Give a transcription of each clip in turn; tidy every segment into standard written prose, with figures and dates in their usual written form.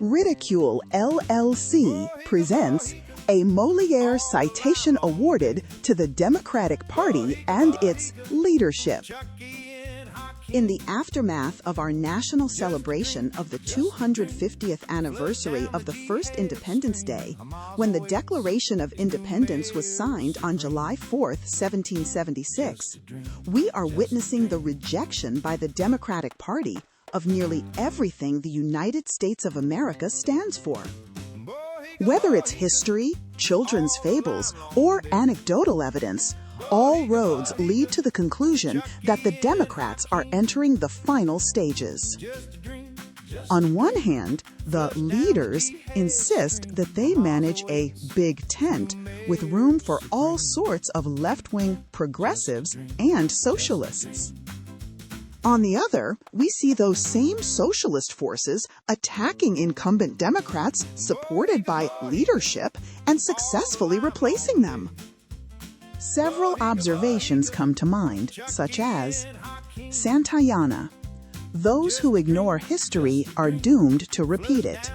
Ridicule LLC presents a Molière Citation awarded to the Democratic Party and its leadership. In the aftermath of our national celebration of the 250th anniversary of the first Independence Day, when the Declaration of Independence was signed on July 4, 1776, we are witnessing the rejection by the Democratic Party of nearly everything the United States of America stands for. Whether it's history, children's fables, or anecdotal evidence, all roads lead to the conclusion that the Democrats are entering the final stages. On one hand, the leaders insist that they manage a big tent with room for all sorts of left-wing progressives and socialists. On the other, we see those same socialist forces attacking incumbent Democrats supported by leadership and successfully replacing them. Several observations come to mind, such as Santayana, "Those who ignore history are doomed to repeat it."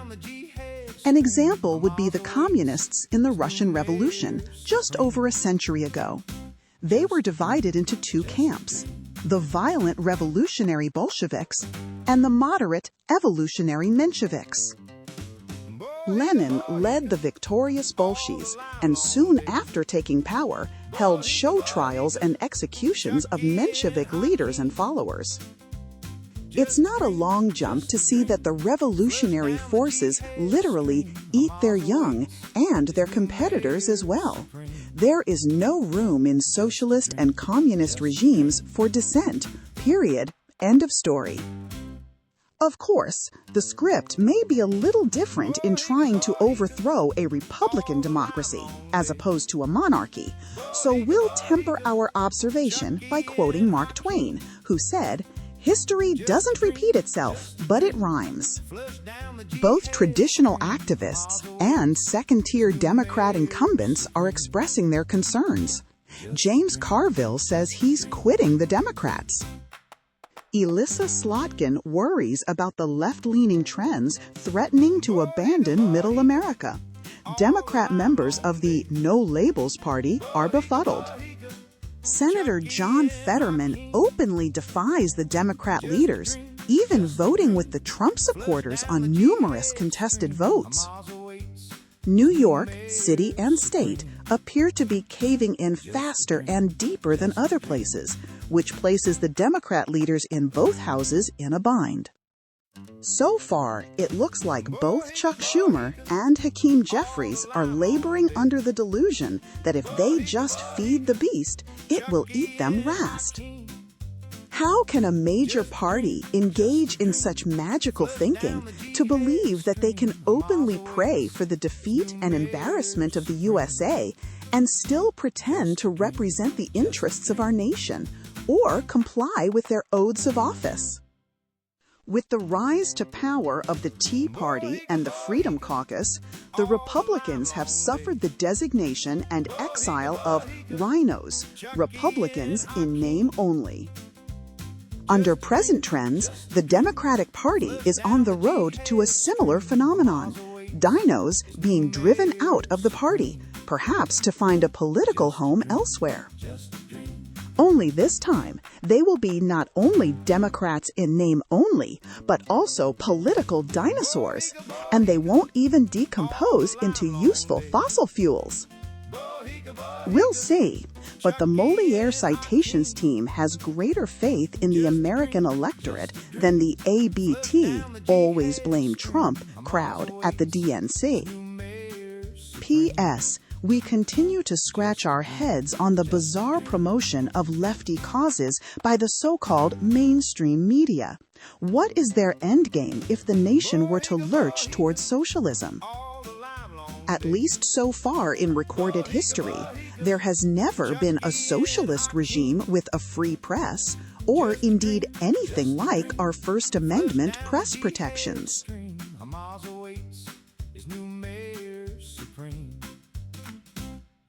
An example would be the communists in the Russian Revolution just over a century ago. They were divided into two camps: the violent revolutionary Bolsheviks and the moderate evolutionary Mensheviks. Lenin led the victorious Bolsheviks and soon after taking power held show trials and executions of Menshevik leaders and followers. It's not a long jump to see that the revolutionary forces literally eat their young and their competitors as well. There is no room in socialist and communist regimes for dissent, period, end of story. Of course, the script may be a little different in trying to overthrow a republican democracy as opposed to a monarchy, so we'll temper our observation by quoting Mark Twain, who said, "History doesn't repeat itself, but it rhymes." Both traditional activists and second-tier Democrat incumbents are expressing their concerns. James Carville says he's quitting the Democrats. Elissa Slotkin worries about the left-leaning trends threatening to abandon Middle America. Democrat members of the No Labels Party are befuddled. Senator John Fetterman openly defies the Democrat leaders, even voting with the Trump supporters on numerous contested votes. New York, city and state, appear to be caving in faster and deeper than other places, which places the Democrat leaders in both houses in a bind. So far, it looks like both Chuck Schumer and Hakeem Jeffries are laboring under the delusion that if they just feed the beast, it will eat them last. How can a major party engage in such magical thinking to believe that they can openly pray for the defeat and embarrassment of the USA and still pretend to represent the interests of our nation or comply with their oaths of office? With the rise to power of the Tea Party and the Freedom Caucus, the Republicans have suffered the designation and exile of rhinos, Republicans in name only. Under present trends, the Democratic Party is on the road to a similar phenomenon, dinos being driven out of the party, perhaps to find a political home elsewhere. Only this time, they will be not only Democrats in name only, but also political dinosaurs, and they won't even decompose into useful fossil fuels. We'll see, but the Molière Citations team has greater faith in the American electorate than the ABT, always blame Trump, crowd at the DNC. P.S. We continue to scratch our heads on the bizarre promotion of lefty causes by the so-called mainstream media. What is their endgame if the nation were to lurch towards socialism? At least so far in recorded history, there has never been a socialist regime with a free press, or indeed anything like our First Amendment press protections.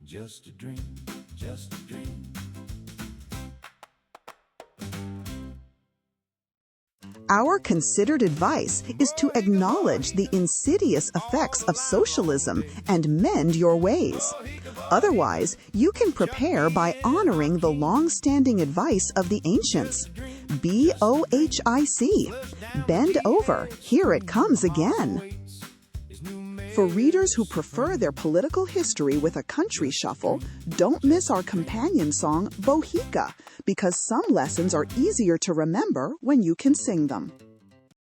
Just a dream, just a dream. Our considered advice is to acknowledge the insidious effects of socialism and mend your ways. Otherwise, you can prepare by honoring the long-standing advice of the ancients. BOHIC. Bend over. Here it comes again. For readers who prefer their political history with a country shuffle, don't miss our companion song, BOHICA, because some lessons are easier to remember when you can sing them.